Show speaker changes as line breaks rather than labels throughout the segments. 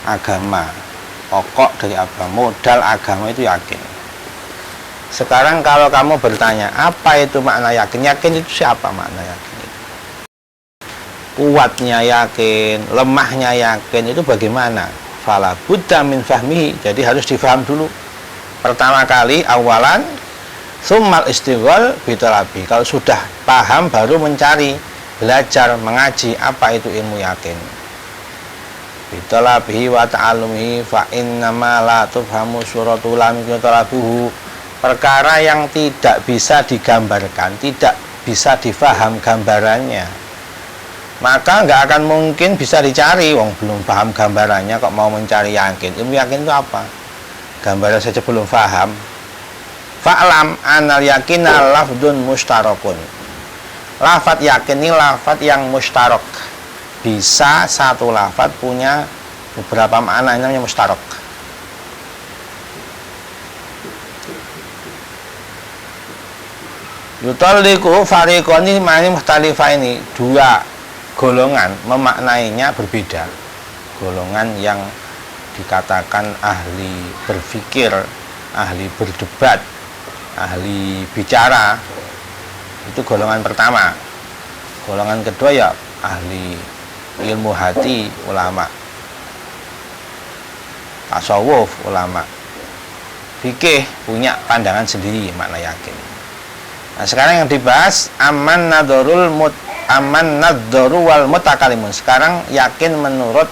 agama, pokok dari agama, modal agama itu yakin. Sekarang kalau kamu bertanya, apa itu makna yakin? Yakin itu siapa makna yakin itu? Kuatnya yakin, lemahnya yakin itu bagaimana? Fala budda min fahmihi. Jadi harus difaham dulu. Pertama kali, awalan, summal istighol bitolabi. Kalau sudah paham baru mencari, belajar, mengaji apa itu ilmu yakin. Bitolabihi wa ta'alumihi fa innama la tufhamu suratul lam bitolabuhu. Perkara yang tidak bisa digambarkan, tidak bisa difaham gambarannya, maka nggak akan mungkin bisa dicari. Wong belum paham gambarannya kok mau mencari yakin. Ilmu yakin itu apa? Gambaran saja belum paham. Fa'lam anal yakina lafdun mustarakun. Lafat yakin ini lafat yang mustarok. Bisa satu lafat punya beberapa makna, namanya mustarok. Yutalliku fariqoni ma'ani muhtalifa, ini dua golongan memaknainya berbeda. Golongan yang dikatakan ahli berpikir, ahli berdebat, ahli bicara, itu golongan pertama. Golongan kedua ya ahli ilmu hati, ulama tasawuf, ulama fikih, punya pandangan sendiri makna yakin. Nah, sekarang yang dibahas aman nadzoru wal mutakalimun. Sekarang yakin menurut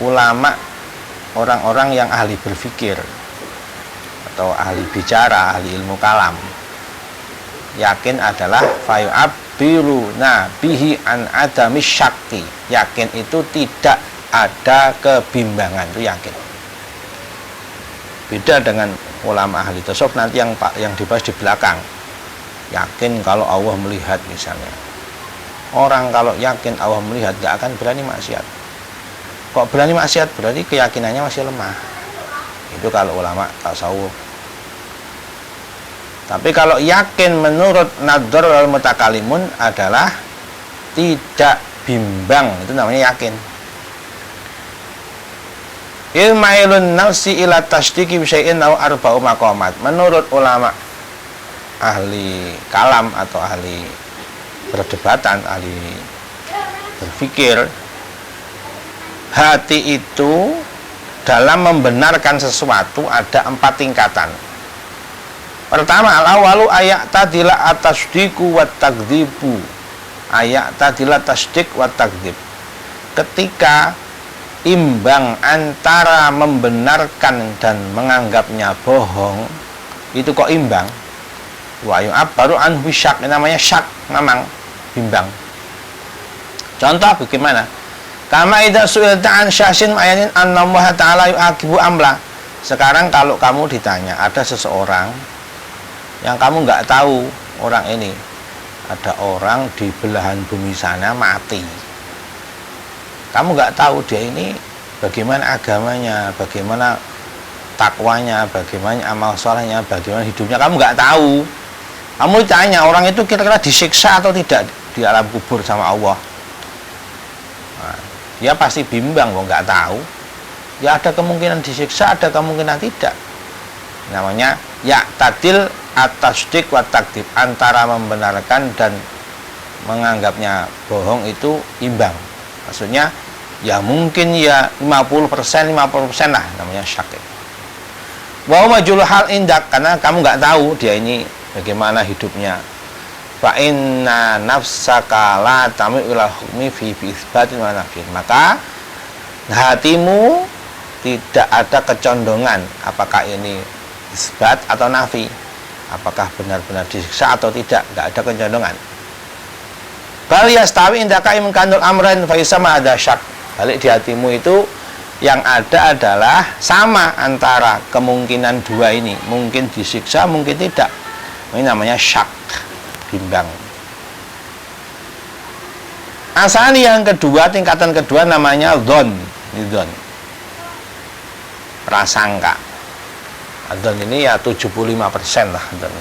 ulama, orang-orang yang ahli berpikir atau ahli bicara, ahli ilmu kalam. Yakin adalah fayu'abbiruna bihi an adami syakki. Yakin itu tidak ada kebimbangan, itu yakin. Beda dengan ulama ahli tasawuf nanti yang dibahas di belakang. Yakin kalau Allah melihat misalnya. Orang kalau yakin Allah melihat gak akan berani maksiat. Kok berani maksiat? Berarti keyakinannya masih lemah. Itu kalau ulama tasawuf. Tapi kalau yakin menurut nadzar wal mutakalimun adalah tidak bimbang, itu namanya yakin. Ilmailun nafsi ila tasdiki bisyai'in aw arba'u maqamat. Menurut ulama ahli kalam atau ahli perdebatan, ahli berpikir, hati itu dalam membenarkan sesuatu ada 4 tingkatan. Pertama, al-awalu ayat tadila atasdiku wat takdzibu. Ayat tadila tasdik wat takdzib. Ketika imbang antara membenarkan dan menganggapnya bohong, itu kok imbang? Wahyu baru anhu syak, namanya syak, memang bimbang. Contoh bagaimana? Kama idza su'ilta an syahsin ayatin annallaha ta'ala yu'aqibu amla. Sekarang kalau kamu ditanya, ada seseorang yang kamu nggak tahu orang ini, ada orang di belahan bumi sana mati, kamu nggak tahu dia ini bagaimana agamanya, bagaimana takwanya, bagaimana amal solehnya, bagaimana hidupnya, kamu nggak tahu. Kamu tanya orang itu kira-kira disiksa atau tidak di alam kubur sama Allah. Nah, dia pasti bimbang, kok nggak tahu. Ya ada kemungkinan disiksa, ada kemungkinan tidak. Namanya ya tadil atasdik wa takdib, antara membenarkan dan menganggapnya bohong itu imbang. Maksudnya ya mungkin ya 50% lah, namanya syak. Wa majul hal indak, karena kamu nggak tahu dia ini bagaimana hidupnya. Fa inna nafsaka la tami'u ila hukmi fi isbatin wa nafyin. Maka hatimu tidak ada kecondongan apakah ini isbat atau nafi, apakah benar-benar disiksa atau tidak, nggak ada kecondongan. Bal yastawi indaka imkanul amran fa yusama ada syak. Balik di hatimu itu yang ada adalah sama antara kemungkinan dua ini, mungkin disiksa, mungkin tidak. Ini namanya syak, bimbang. Asali yang kedua, tingkatan kedua namanya dzon. Ini dzon, prasangka. Dzon ini ya 75% lah dzon.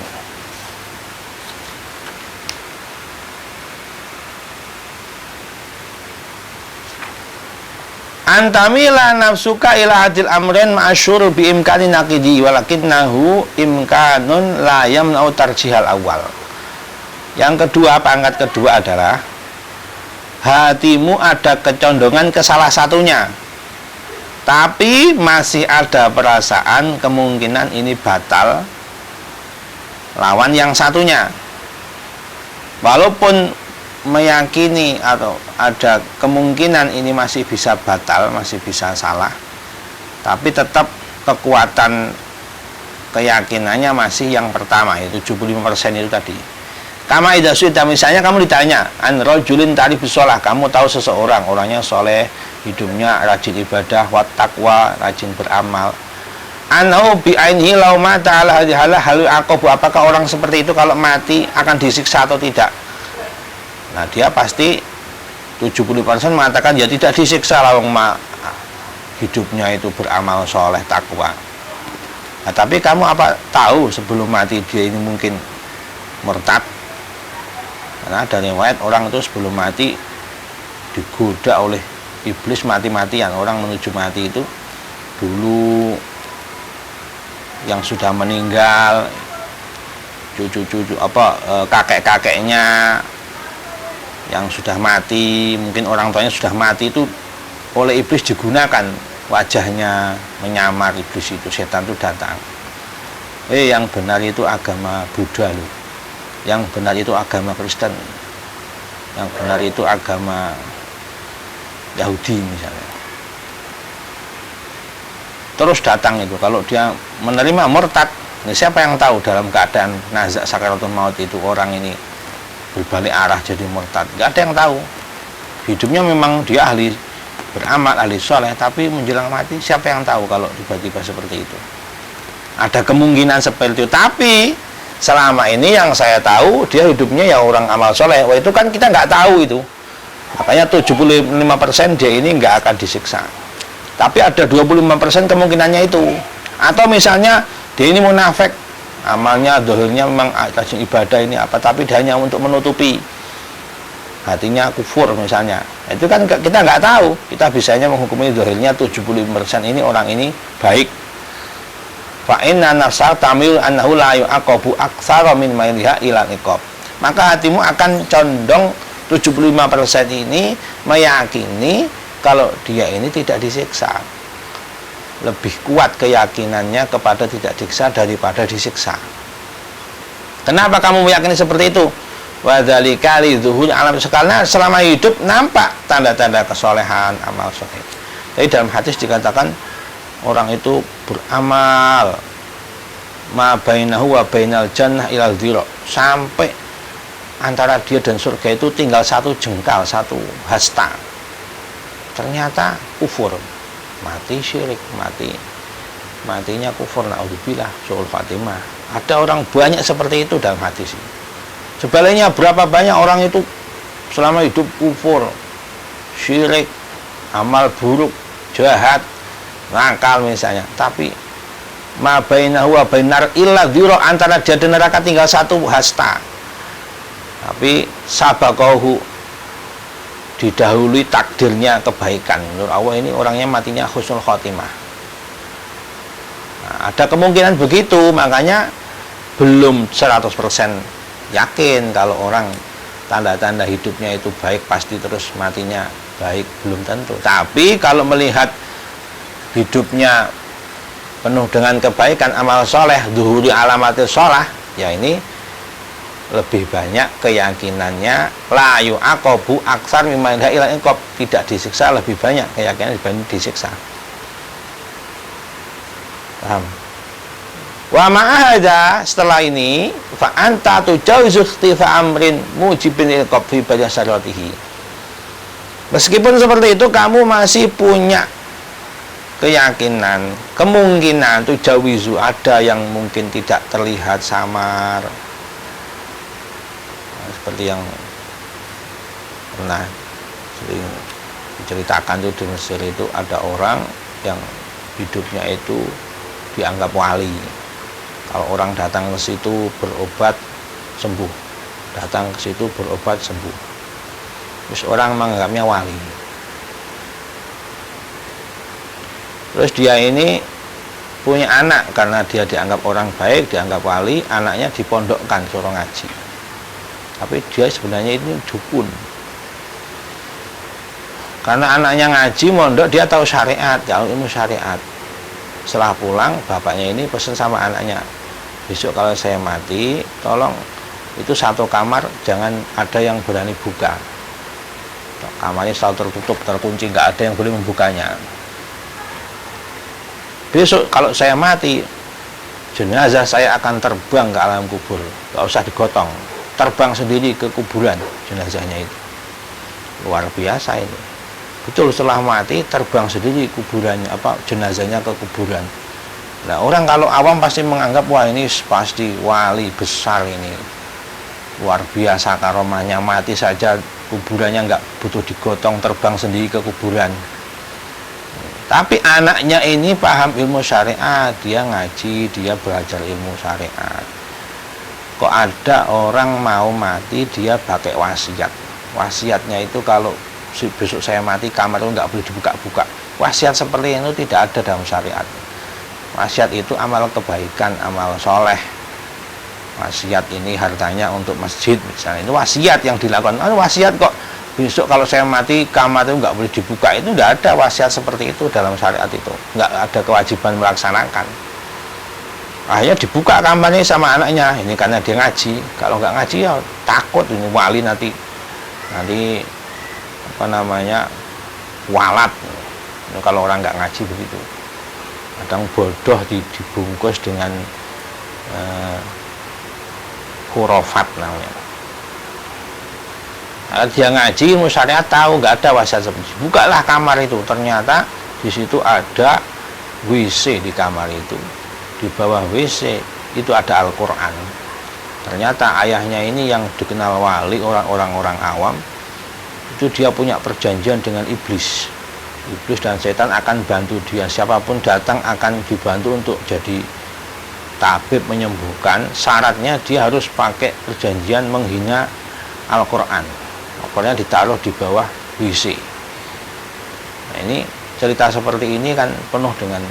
antamila nafsuka ila hadil amrin ma'asyur bi imkani naqidi walakinnahu imkanun la yamna'u tarjihal awal. Yang kedua, pangkat kedua adalah hatimu ada kecondongan ke salah satunya, tapi masih ada perasaan kemungkinan ini batal lawan yang satunya. Walaupun meyakini atau ada kemungkinan ini masih bisa batal, masih bisa salah, tapi tetap kekuatan keyakinannya masih yang pertama, yaitu 75% itu tadi. Kama idza su'ita, misalnya kamu ditanya an rajulin tarif sholah, kamu tahu seseorang, orangnya soleh, hidupnya rajin ibadah, wa taqwa, rajin beramal. Anau bi ainihi law mata ala hadhihi hal aqabu, apakah orang seperti itu kalau mati akan disiksa atau tidak? Nah, dia pasti 70% mengatakan ya tidak disiksa lah, hidupnya itu beramal soleh, takwa. Nah, tapi kamu apa tahu sebelum mati dia ini mungkin murtad? Karena ada riwayat orang itu sebelum mati digoda oleh iblis mati-matian. Orang menuju mati itu dulu yang sudah meninggal, cucu-cucu kakek-kakeknya yang sudah mati, mungkin orang tuanya sudah mati, itu oleh iblis digunakan wajahnya menyamar iblis itu. Setan itu datang, yang benar itu agama Buddha loh, yang benar itu agama Kristen, yang benar itu agama Yahudi misalnya. Terus datang itu, kalau dia menerima murtad, nah siapa yang tahu dalam keadaan nazak sakaratul maut itu orang ini berbalik arah jadi murtad? Gak ada yang tahu. Hidupnya memang dia ahli beramal, ahli soleh, tapi menjelang mati siapa yang tahu kalau tiba-tiba seperti itu? Ada kemungkinan seperti itu, tapi selama ini yang saya tahu dia hidupnya ya orang amal soleh. Wah, itu kan kita nggak tahu itu. Makanya 75% dia ini nggak akan disiksa. Tapi ada 25% kemungkinannya itu. Atau misalnya dia ini munafik, amalnya, dohirnya memang rajin ibadah ini apa, tapi dia hanya untuk menutupi, hatinya kufur misalnya. Itu kan kita nggak tahu. Kita bisanya menghukumi dohirnya 75% ini orang ini baik. Fa inna nafsa tamil annahu la yu'aqabu aktsara min mailiha ila iqab. Maka hatimu akan condong 75% ini meyakini kalau dia ini tidak disiksa. Lebih kuat keyakinannya kepada tidak disiksa daripada disiksa. Kenapa kamu meyakini seperti itu? Wa dzalika li dzuhur alam sekalna, selama hidup nampak tanda-tanda kesolehan, amal soleh. Jadi dalam hadis dikatakan orang itu beramal ma bainahu wa bainal jannah ilal dhira, sampai antara dia dan surga itu tinggal satu jengkal, satu hasta. Ternyata kufur, mati syirik, matinya kufur, naudzubillah, su'ul khatimah. Ada orang banyak seperti itu dalam hadis ini. Sebaliknya berapa banyak orang itu selama hidup kufur, syirik, amal buruk, jahat, nakal misalnya, tapi ma bainahu wa bainar illa dzira, antara dia dan neraka tinggal satu hasta. Tapi sabaqahu, didahului takdirnya kebaikan. Menurut Allah ini orangnya matinya husnul khotimah. Nah, ada kemungkinan begitu, makanya belum 100% yakin kalau orang tanda-tanda hidupnya itu baik pasti terus matinya baik, belum tentu. Tapi kalau melihat hidupnya penuh dengan kebaikan, amal soleh, zuhuri alamatil sholah, ya ini lebih banyak keyakinannya la yu'aqabu aksar mimma ila iqab, tidak disiksa lebih banyak keyakinan dibanding disiksa. Paham? Wa ma'ahada, setelah ini fa anta tujawizu ikhtifa amrin mujibin iqab fi badan syaratihi. Meskipun seperti itu, kamu masih punya keyakinan, kemungkinan tujawizu, ada yang mungkin tidak terlihat samar. Seperti yang pernah sering diceritakan itu di Mesir, itu ada orang yang hidupnya itu dianggap wali. Kalau orang datang ke situ berobat sembuh, datang ke situ berobat sembuh, terus orang menganggapnya wali. Terus dia ini punya anak karena dia dianggap orang baik, dianggap wali, anaknya dipondokkan suruh ngaji. Tapi dia sebenarnya ini dukun. Karena anaknya ngaji, mondok, dia tahu syariat, tahu ilmu syariat. Setelah pulang, bapaknya ini pesan sama anaknya, besok kalau saya mati, tolong itu satu kamar jangan ada yang berani buka. Kamarnya selalu tertutup, terkunci, nggak ada yang boleh membukanya. Besok kalau saya mati, jenazah saya akan terbang ke alam kubur, nggak usah digotong, terbang sendiri ke kuburan jenazahnya itu. Luar biasa ini. Betul, setelah mati terbang sendiri kuburannya, jenazahnya ke kuburan. Nah, orang kalau awam pasti menganggap wah ini pasti wali besar ini, luar biasa karomahnya, mati saja kuburannya nggak butuh digotong, terbang sendiri ke kuburan. Tapi anaknya ini paham ilmu syariat, dia ngaji, dia belajar ilmu syariat. Kok ada orang mau mati dia pakai wasiat. Wasiatnya itu kalau besok saya mati kamar itu nggak boleh dibuka-buka. Wasiat seperti itu tidak ada dalam syariat. Wasiat itu amal kebaikan, amal soleh. Wasiat ini hartanya untuk masjid misalnya, itu wasiat yang dilakukan. Wasiat kok besok kalau saya mati kamar itu nggak boleh dibuka, itu nggak ada wasiat seperti itu dalam syariat, itu nggak ada kewajiban melaksanakan. Akhirnya dibuka kamarnya sama anaknya, ini karena dia ngaji. Kalau nggak ngaji ya takut ini wali nanti walat. Kalau orang nggak ngaji begitu, kadang bodoh dibungkus dengan khurafat namanya. Kalau dia ngaji ilmu syariat tahu nggak ada wasiat seperti itu. Bukalah kamar itu, ternyata di situ ada WC di kamar itu. Di bawah WC itu ada Al-Quran. Ternyata ayahnya ini yang dikenal wali, orang awam, itu dia punya perjanjian dengan iblis. Iblis dan setan akan bantu dia. Siapapun datang akan dibantu untuk jadi tabib menyembuhkan. Syaratnya dia harus pakai perjanjian menghina Al-Quran. Al-Quran ditaruh di bawah WC. Nah, ini cerita seperti ini kan penuh dengan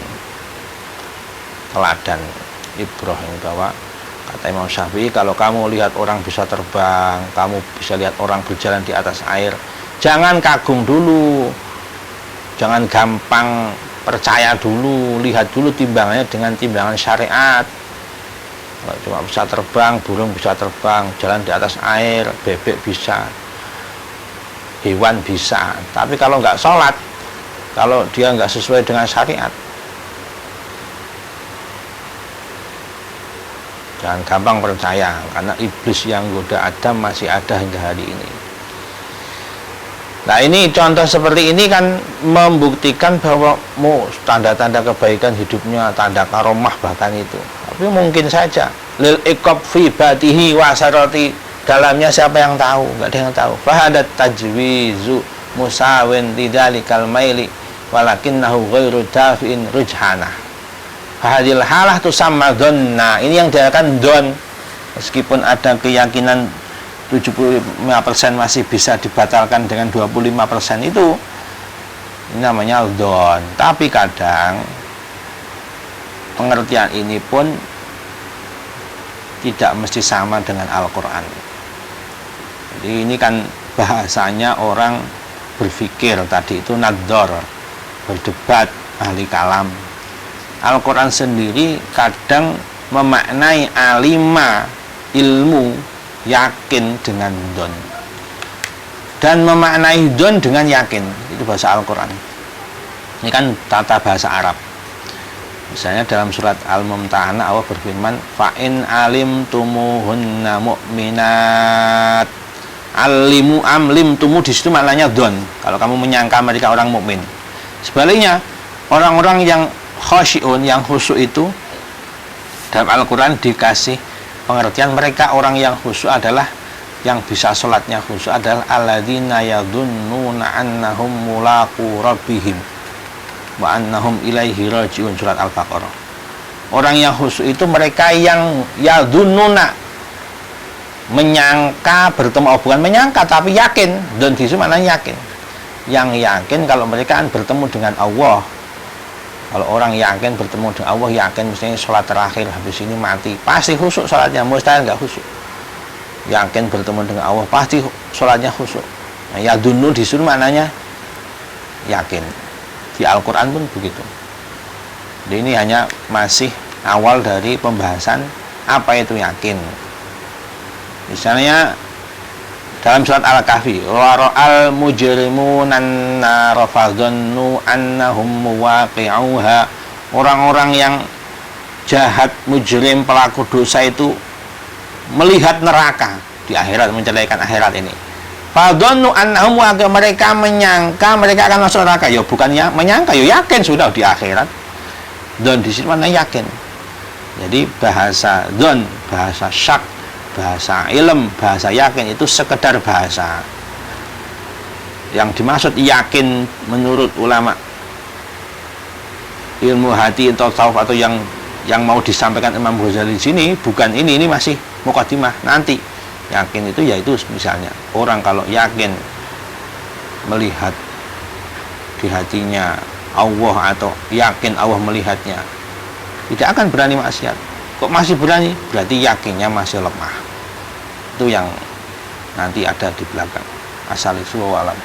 teladan Ibrahim, bahwa kata Imam Syafi'i, kalau kamu lihat orang bisa terbang, kamu bisa lihat orang berjalan di atas air, jangan kagum dulu, jangan gampang percaya dulu, lihat dulu timbangannya dengan timbangan syariat. Kalau cuma bisa terbang, burung bisa terbang, jalan di atas air, bebek bisa, hewan bisa. Tapi kalau nggak sholat, kalau dia nggak sesuai dengan syariat, jangan gampang percaya, karena iblis yang goda Adam masih ada hingga hari ini. Nah, ini contoh seperti ini kan membuktikan bahwa tanda-tanda kebaikan hidupnya, tanda karomah bahkan itu. Tapi mungkin saja lil iqab fi batihi wa sarati, dalamnya siapa yang tahu? Enggak ada yang tahu. Fahadat tajwizu musawin lidzalikal maili walakinnahu ghairu dafi'in rujhana. Fahadil halah tusamma dhanna. Ini yang diakan don, meskipun ada keyakinan 75% masih bisa dibatalkan dengan 25% itu, ini namanya don. Tapi kadang pengertian ini pun tidak mesti sama dengan Al-Quran. Jadi ini kan bahasanya orang berpikir tadi itu nadzor, berdebat, ahli kalam. Al-Quran sendiri kadang memaknai alima, ilmu, yakin dengan don, dan memaknai don dengan yakin. Itu bahasa Al-Quran. Ini kan tata bahasa Arab. Misalnya dalam surat Al-Mumtahanah Allah berfirman, fa'in alim tumuhunna mu'minat, alimu amlim tumu, di situ maknanya don. Kalau kamu menyangka mereka orang mukmin. Sebaliknya, orang-orang yang khasyi'un, yang khusyuk itu dalam Al-Quran dikasih pengertian mereka orang yang khusyuk adalah, yang bisa sholatnya khusyuk adalah alladzina yadhunnuna annahum mulaqu rabbihim wa annahum ilaihi raji'un, surat Al-Baqarah. Orang yang khusyuk itu mereka yang yadhunnuna, menyangka bertemu, bukan menyangka tapi yakin, dan di situ maknanya yakin. Yang yakin kalau mereka bertemu dengan Allah, Kalau orang yakin bertemu dengan Allah, yakin misalnya sholat terakhir habis ini mati, pasti khusyuk sholatnya, mustahil nggak khusyuk. Yakin bertemu dengan Allah, pasti sholatnya khusyuk. Nah, ya dunu disuruh maknanya yakin. Di Al-Quran pun begitu. Jadi ini hanya masih awal dari pembahasan apa itu yakin. Misalnya dalam surat Al-Kahfi, wara'al mujrimunan nar fadhannu annahum muwaqi'uha. Orang-orang yang jahat, mujrim, pelaku dosa itu melihat neraka di akhirat, menceraikan akhirat ini. Fadhannu annahum muwaqi'uha, mereka menyangka mereka akan masuk neraka. Ya bukannya menyangka, ya yakin sudah di akhirat. Dan di sini mana yakin. Jadi bahasa dzon, bahasa syak, bahasa ilm, bahasa yakin itu sekedar bahasa. Yang dimaksud yakin menurut ulama ilmu hati atau tasawuf atau yang mau disampaikan Imam Ghazali di sini bukan ini masih mukadimah. Nanti yakin itu yaitu misalnya orang kalau yakin melihat di hatinya Allah atau yakin Allah melihatnya, tidak akan berani maksiat. Kok masih berani? Berarti yakinnya masih lemah. Itu yang nanti ada di belakang. Asal itu alam.